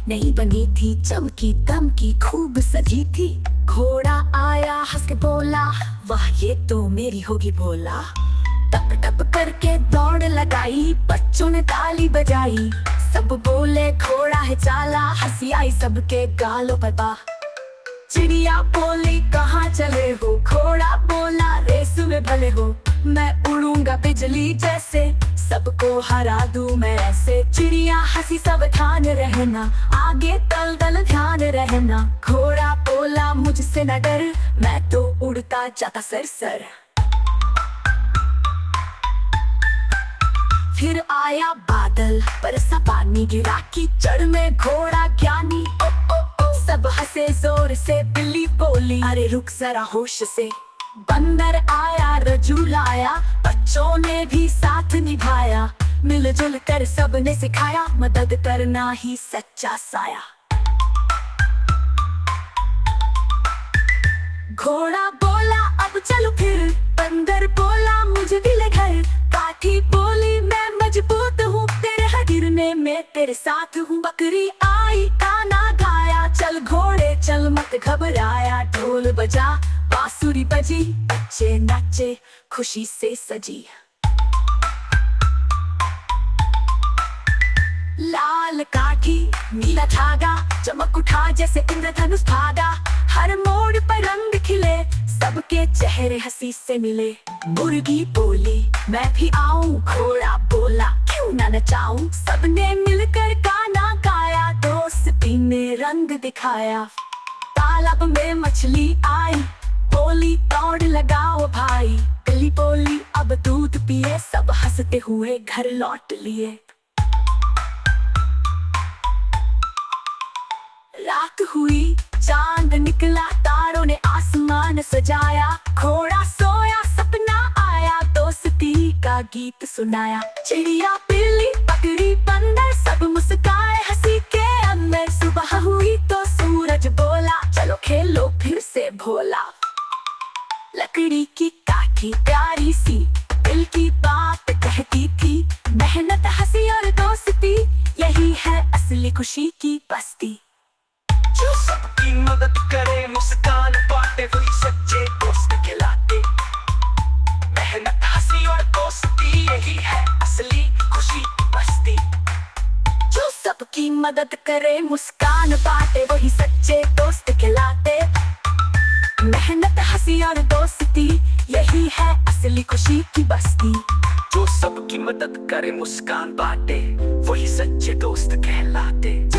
नहीं बनी थी, चमकी दमकी खूब सजी थी। घोड़ा आया हंस के बोला, वाह ये तो मेरी होगी भोला। टप टप करके दौड़ लगाई, बच्चों ने ताली बजाई। सब बोले घोड़ा है चाला, हंसी आई सबके गालों पर बा। चिड़िया बोली कहाँ चले हो, घोड़ा बोला रेस में भले हो। मैं उड़ूंगा बिजली जैसे, सबको हरा दूं मैं ऐसे। चिड़िया हंसी सावधान रहना, आगे दल दल ध्यान रहना। घोड़ा बोला मुझसे न डर, मैं तो उड़ता जाता सर सर। फिर आया बादल, बरसा पानी गिरा कीचड़ में घोड़ा ज्ञानी। ओ ओ ओ सब हंसे जोर से, बिल्ली बोली अरे रुक जरा होश से। बंदर आया रज्जू लाया, बच्चों ने भी साथ निभाया। मिलजुल कर सबने सिखाया, मदद करना ही सच्चा साया। घोड़ा बोला अब चलो फिर, बंदर बोला मुझे भी ले घर। काठी बोली मैं मजबूत हूँ, तेरे हर गिरने में तेरे साथ हूँ। बकरी आई गाना गाया, चल घोड़े चल मत घबराया। ढोल बजा बांसुरी बजी, बच्चे नाचे खुशी से सजी। लाल काठी नीला धागा, चमक उठा जैसे इंद्रधनुष भागा। हर मोड़ पर रंग खिले, सबके चेहरे हंसी से मिले। मुर्गी बोली मैं भी आऊं, घोड़ा बोला क्यों ना नचाऊं। सबने मिलकर गाना गाया, दोस्ती ने रंग दिखाया। तालाब में मछली आई, बोली दौड़ लगाओ भाई। बिल्ली बोली अब दूध पिए, सब हंसते हुए घर लौट लिए। रात हुई चांद निकला, तारों ने आसमान सजाया। घोड़ा सोया सपना आया, दोस्ती का गीत सुनाया। चिड़िया बिल्ली बकरी बंदर सब मुस्काए हंसी के अंदर। सुबह हुई तो सूरज बोला चलो खेलो फिर से भोला। लकड़ी की काठी प्यारी सी, दिल की बात कहती थी। मेहनत हंसी और दोस्ती, यही है असली खुशी की बस्ती। जो सबकी मदद करे, मुस्कान बांटे, वही सच्चे दोस्त कहलाते। मेहनत हंसी और दोस्ती, यही है असली खुशी की बस्ती। जो सबकी मदद करे, मुस्कान बांटे, वही सच्चे दोस्त कहलाते। मेहनत हंसी और दोस्ती, यही है असली खुशी की बस्ती। जो सबकी मदद करे, मुस्कान बांटे, वही सच्चे दोस्त कहलाते।